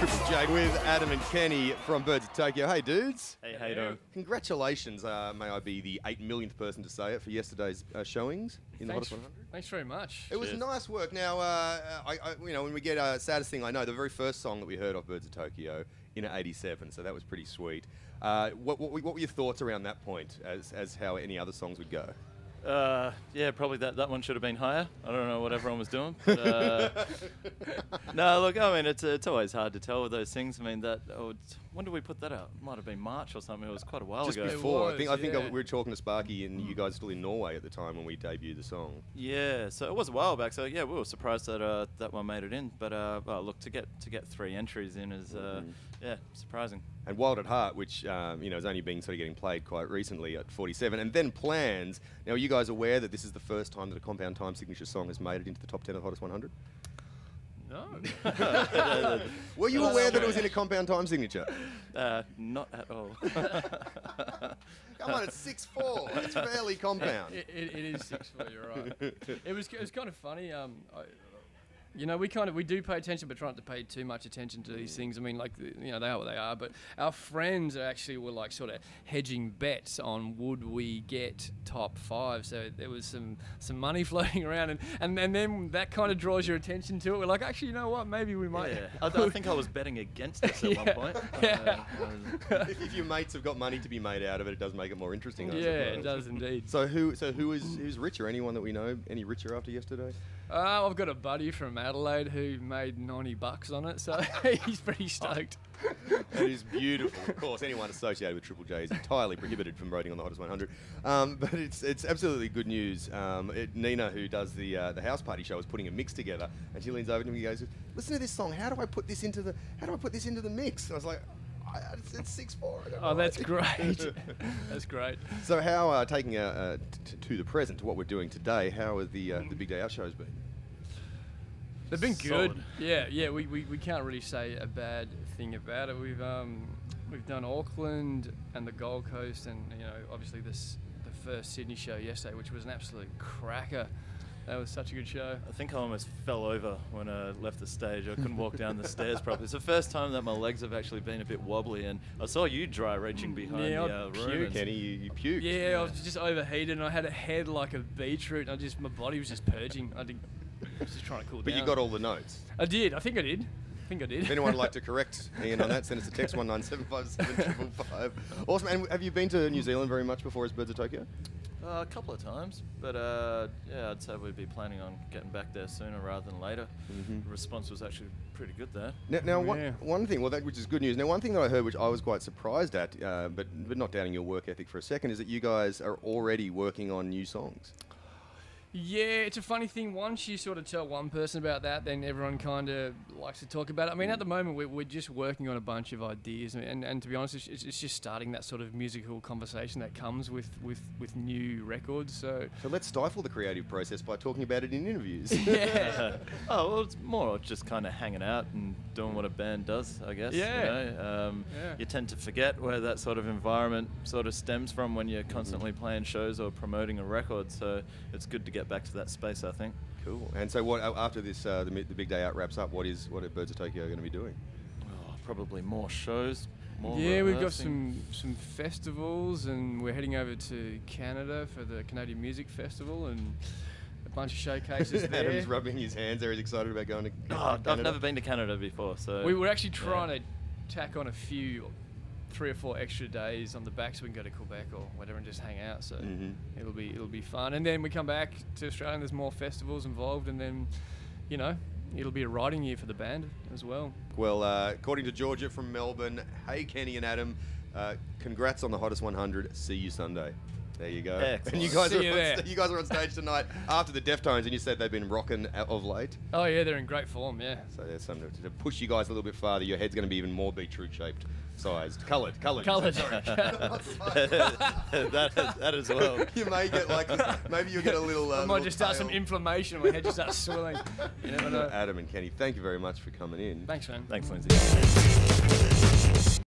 Triple J with Adam and Kenny from Birds of Tokyo. Hey, dudes. Hey, how you doing? Congratulations, may I be the 8 millionth person to say it, for yesterday's showings in the Hottest 100. Thanks very much. It was nice work. Now, when we get Saddest Thing I Know, the very first song that we heard of Birds of Tokyo in '87, so that was pretty sweet. What were your thoughts around that point, as how any other songs would go? Yeah, probably that one should have been higher. I don't know what everyone was doing. But, no, look, I mean, it's always hard to tell with those things. I mean, when did we put that out? It might have been March or something. It was quite a while ago. Just before. I think we were talking to Sparky and you guys were still in Norway at the time when we debuted the song. Yeah, so it was a while back. So yeah, we were surprised that that one made it in. But look, to get 3 entries in is yeah, surprising. And Wild at Heart, which has only been sort of getting played quite recently at 47, and then Plans. Now, are you guys aware that this is the first time that a compound time signature song has made it into the top 10 of the Hottest 100? No. Were you aware that it was in a compound time signature? Not at all. Come on, it's 6/4. It's fairly compound. It is 6/4. You're right. It was kind of funny. We do pay attention, but try not to pay too much attention to these things. I mean, like, they are what they are. But our friends actually were like sort of hedging bets on would we get top 5. So there was some money floating around, and then that kind of draws your attention to it. We're like, actually, you know what? Maybe we might. Yeah. I think I was betting against us at one point. Yeah. If your mates have got money to be made out of it, it does make it more interesting. I suppose. It does indeed. So who's richer? Anyone that we know? Any richer after yesterday? I've got a buddy from Adelaide who made $90 on it, so he's pretty stoked. It is beautiful. Of course, anyone associated with Triple J is entirely prohibited from voting on the Hottest 100. But it's absolutely good news. Nina, who does the house party show, is putting a mix together, and she leans over to me and goes, "Listen to this song. How do I put this into the mix?" And I was like, it's 6/4. Oh, that's great. That's great. So how, taking to the present, to what we're doing today, how have the Big Day Out shows been? They've been Solid. good. Yeah. We can't really say a bad thing about it. We've done Auckland and the Gold Coast, and obviously the first Sydney show yesterday, which was an absolute cracker. That was such a good show. I think I almost fell over when I left the stage. I couldn't walk down the stairs properly. It's the first time that my legs have actually been a bit wobbly, and I saw you dry reaching behind the room. Kenny, you puked. Yeah, I was just overheated, and I had a head like a beetroot, and my body was just purging. I was just trying to cool down. But you got all the notes. I did. I think I did. If anyone would like to correct Ian on that, send us a text 19757555. Awesome. And have you been to New Zealand very much before as Birds of Tokyo? A couple of times, but yeah, I'd say we'd be planning on getting back there sooner rather than later. The response was actually pretty good there. Now one thing, which is good news. Now, one thing that I heard, which I was quite surprised at, but not doubting your work ethic for a second, is that you guys are already working on new songs. Yeah, it's a funny thing. Once you sort of tell one person about that, then everyone kind of likes to talk about it. I mean, at the moment, we're just working on a bunch of ideas, and to be honest, it's just starting that sort of musical conversation that comes with new records. So let's stifle the creative process by talking about it in interviews. Yeah. Oh, well, it's more just kind of hanging out and doing what a band does, I guess. Yeah. You tend to forget where that sort of environment sort of stems from when you're constantly playing shows or promoting a record. So it's good to get back to that space, I think. Cool. And so, what after this, the Big Day Out wraps up? What are Birds of Tokyo going to be doing? Oh, probably more shows. We've got some festivals, and we're heading over to Canada for the Canadian Music Festival, and a bunch of showcases there. Adam's rubbing his hands there. He's excited about going to Canada. I've never been to Canada before, so we were actually trying to tack on a few 3 or 4 extra days on the back so we can go to Quebec or whatever and just hang out. So it'll be fun. And then we come back to Australia and there's more festivals involved, and then it'll be a writing year for the band as well. Well, according to Georgia from Melbourne, hey Kenny and Adam, congrats on the Hottest 100. See you Sunday. There you go. Excellent. And you guys are on stage tonight after the Deftones, and you said they've been rocking of late. Oh yeah, they're in great form. Yeah. So there's something to push you guys a little bit farther. Your head's going to be even more beetroot shaped, sized, coloured. Sorry. that as well. You may get maybe you'll get a little. I might just start some inflammation. My head just starts swelling. You never know. Adam and Kenny, thank you very much for coming in. Thanks, man. Thanks, Lindsay.